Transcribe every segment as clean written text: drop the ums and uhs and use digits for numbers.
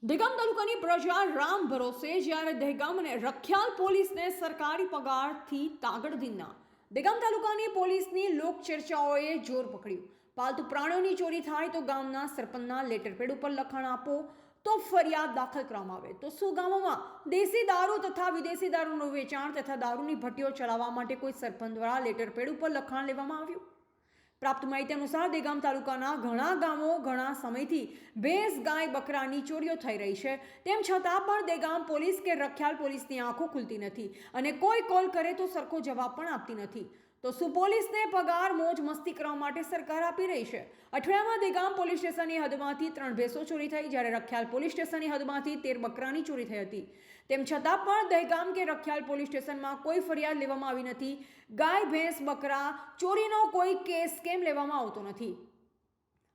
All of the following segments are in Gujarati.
દહેગામ તાલુકાની પ્રજા રામ ભરોસે જ્યારે દહેગામ અને રખિયાલ પોલીસને સરકારી પગારથી તાગડધીનના દહેગામ તાલુકાની પોલીસની લોકચર્ચાઓએ જોર પકડ્યું। પાલતુ પ્રાણીઓની ચોરી થાય તો ગામના સરપંચના લેટરપેડ ઉપર લખાણ આપો તો ફરિયાદ દાખલ કરવામાં આવે તો શું ગામોમાં દેશી દારૂ તથા વિદેશી દારૂનું વેચાણ તથા દારૂની ભટ્ટીઓ ચલાવવા માટે કોઈ સરપંચ દ્વારા લેટરપેડ ઉપર લખાણ લેવામાં આવ્યું? પ્રાપ્ત માહિતી અનુસાર દહેગામ તાલુકાના ઘણા ગામો ઘણા સમયથી ભેંસ ગાય બકરાની ચોરીઓ થઈ રહી છે, તેમ છતાં પણ દહેગામ પોલીસ કે રખિયાલ પોલીસની આંખો ખુલતી નથી અને કોઈ કોલ કરે તો સરખો જવાબ પણ આપતી નથી। તો શું પોલીસને પગાર મોજ મસ્તી કરવા માટે સરકાર આપી રહી છે? અઠવાડિયામાં દહેગામ પોલીસ સ્ટેશનની હદમાંથી 3 ભેંસો ચોરી થઈ, જ્યારે રખિયાલ પોલીસ સ્ટેશનની હદમાંથી 13 બકરાની ચોરી થઈ હતી। તેમ છતાં પણ દહેગામ કે રખિયાલ પોલીસ સ્ટેશનમાં કોઈ ફરિયાદ લેવામાં આવી નથી। ગાય ભેંસ બકરા ચોરીનો કોઈ કેસ કેમ લેવામાં આવતો નથી?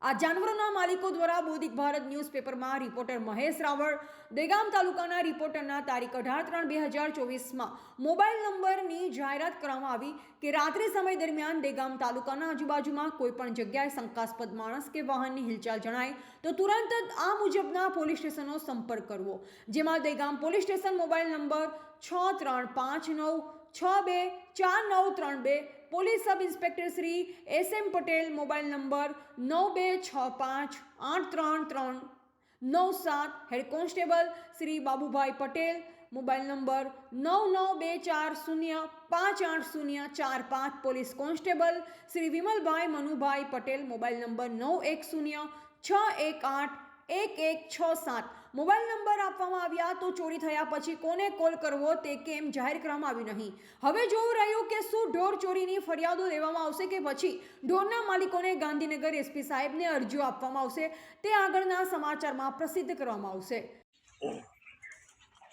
આ જાનવરોના માલિકો દ્વારા બૌદ્ધિક ભારત ન્યૂઝપેપરમાં રિપોર્ટર મહેશ રાવળ દહેગામ તાલુકાના રિપોર્ટરના તારીખ 18/3/2024માં મોબાઈલ નંબરની જાહેરાત કરવામાં આવી કે રાત્રિ સમય દરમિયાન દહેગામ તાલુકાના આજુબાજુમાં કોઈ પણ જગ્યાએ શંકાસ્પદ માણસ કે વાહનની હિલચાલ જણાય તો તુરંત આ મુજબના પોલીસ સ્ટેશનનો સંપર્ક કરવો, જેમાં Dahegam police station mobile number 6359624932, police sub inspector Shri SM Patel mobile number 9265833997, head constable Shri Babubhai Patel mobile number 9924058045, police constable Shri Vimalbhai Manubhai Patel mobile number 9106181167 mobile number આપવામાં આવ્યા તો ચોરી થયા પછી કોને કોલ કરવો તે કેમ જાહેર કરવામાં આવ્યું નહીં। હવે જોવું રહ્યું કે શું ઢોર ચોરીની ફરિયાદો લેવામાં આવશે કે પછી ઢોરના માલિકોને ગાંધીનગર SP સાહેબને અરજીઓ આપવામાં આવશે તે આગળના સમાચારમાં પ્રસિદ્ધ કરવામાં આવશે।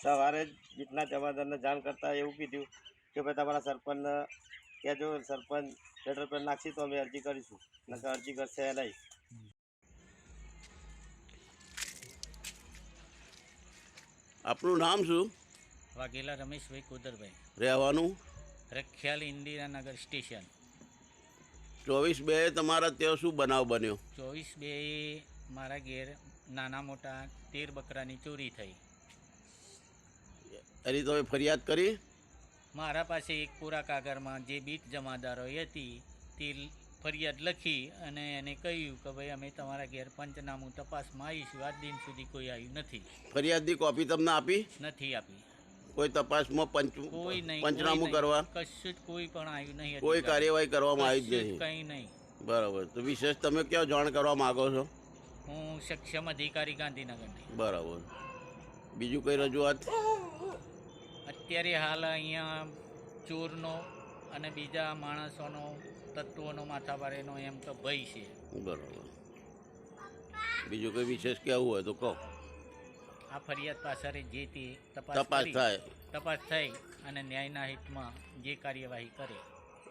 સવારે જીતના જમાદારને જાણ કરતા એવું કીધું કે ભાઈ તમારા સરપંચને કહેજો, સરપંચ લેટર પેડ નાખશી તો અમે અરજી કરીશું, નકર અરજી કરશે નહીં। આપનું નામ શું? વાઘેલા રમેશભાઈ કોદરભાઈ, રહેવાનું? રખિયાલ ઇન્દિરાનગર સ્ટેશન। 24/2 તમારા ત્યાં શું બનાવ બન્યો? 24/2 મારા ઘેર નાના મોટા 13 બકરાની ચોરી થઈ। એની તમે ફરિયાદ કરી? મારા પાસે એક પૂરા કાગળમાં જે બીટ જમાદારોએ હતી તે ફરિયાદ લખી અને એને કહ્યું કે ભાઈ અમે તમારા ઘેર પંચનામું તપાસમાં આવીશું। આજ દિન સુધી કોઈ આવ્યું નથી। ફરિયાદની કોપી તમને આપી? નથી આપી। કોઈ તપાસમાં કોઈ નહીં, પંચનામું કરવા કશું જ કોઈ પણ આવ્યું નહીં, કોઈ કાર્યવાહી કરવામાં આવી જ નહીં? કંઈ નહીં। બરાબર, તો વિશેષ તમે ક્યાં જાણ કરવા માગો છો? હું સક્ષમ અધિકારી ગાંધીનગરની। બરાબર, બીજું કઈ રજૂઆત? અત્યારે હાલ અહીંયા ચોરનો અને બીજા માણસોનો તત્વોનો માથાભારેનો એમ તો ભય છે। બરાબર, બીજું કઈ વિશેષ કહેવું હોય તો કહો। આ ફરિયાદ પાછળ જે તે તપાસ થાય, તપાસ થઈ અને ન્યાયના હિતમાં જે કાર્યવાહી કરે।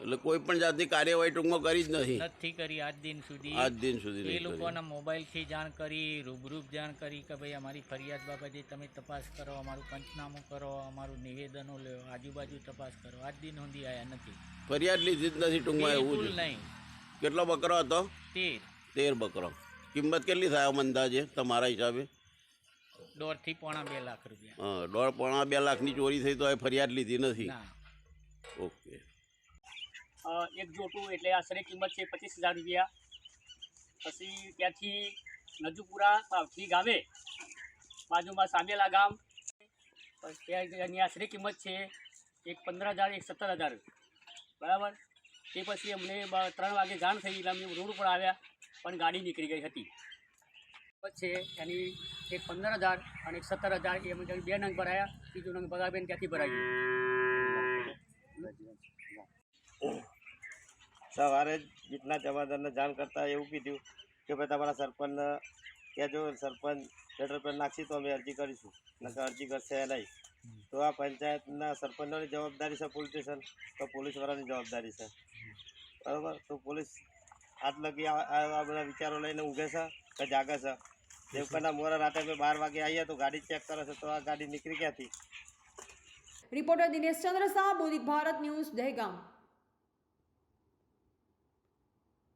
એટલે કોઈ પણ જાતની કાર્યવાહી ટૂંકમાં કરી જ નથી કરી આજ દિન સુધી। એ લોકોના મોબાઈલથી જાણ કરી, રૂબરૂપ જાણ કરી કે ભાઈ અમારી ફરિયાદ બાબતે તમે તપાસ કરો, અમારું પંચનામું કરો, અમારું નિવેદનો લો, આજુબાજુ તપાસ કરો, આજ દિન સુધી આવ્યા નથી। ફરિયાદ લીધી જ નથી ટૂંકમાં, એવું જ નહીં। કેટલો બકરો હતો? 13 બકરો। કિંમત કેટલી થાય અંદાજે તમારા હિસાબે? 1.5 થી 2.5 લાખ રૂપિયા। હા, 1.5-2 લાખની ચોરી થઈ તો એ ફરિયાદ લીધી નથી? ઓકે। એક જોટું એટલે આશરે કિંમત છે 25,000 રૂપિયા। પછી ત્યાંથી નજુપુરા પાવઠી ગામે બાજુમાં સામેલા ગામ, ત્યાંની આશરે કિંમત છે એક 15,000 એક 17,000, બરાબર। તે પછી અમને 3 વાગે જાણ થઈ એટલે અમે રોડ ઉપર આવ્યા પણ ગાડી નીકળી ગઈ હતી। પછી એની એક 15,000 અને એક 17,000 એમ 2 નંગ ભરાયા, બીજું નંગ બગાબેન ત્યાંથી ભરાયું। સવારે જીતના જમાદારને જાણ કરતા એવું કીધું કે ભાઈ તમારા સરપંચને કહેજો, સરપંચ લેટર પેડ નાખશી તો અમે અરજી કરીશું, નકર અરજી કરશે નહીં। તો આ પંચાયતના સરપંચની જવાબદારી છે પોલીસ સ્ટેશન, તો પોલીસવાળાની જવાબદારી છે, બરાબર। તો પોલીસ આજ લગી આ બધા વિચારો લઈને ઊંઘે છે કે જાગે છે? દેવકાના મોરા રાતે અમે 12 વાગે આવીએ તો ગાડી ચેક કરે છે, તો આ ગાડી નીકળી ક્યાંથી? રિપોર્ટર દિનેશ ચંદ્ર શાહ, બૌદ્ધિક ભારત ન્યૂઝ, દહેગામ।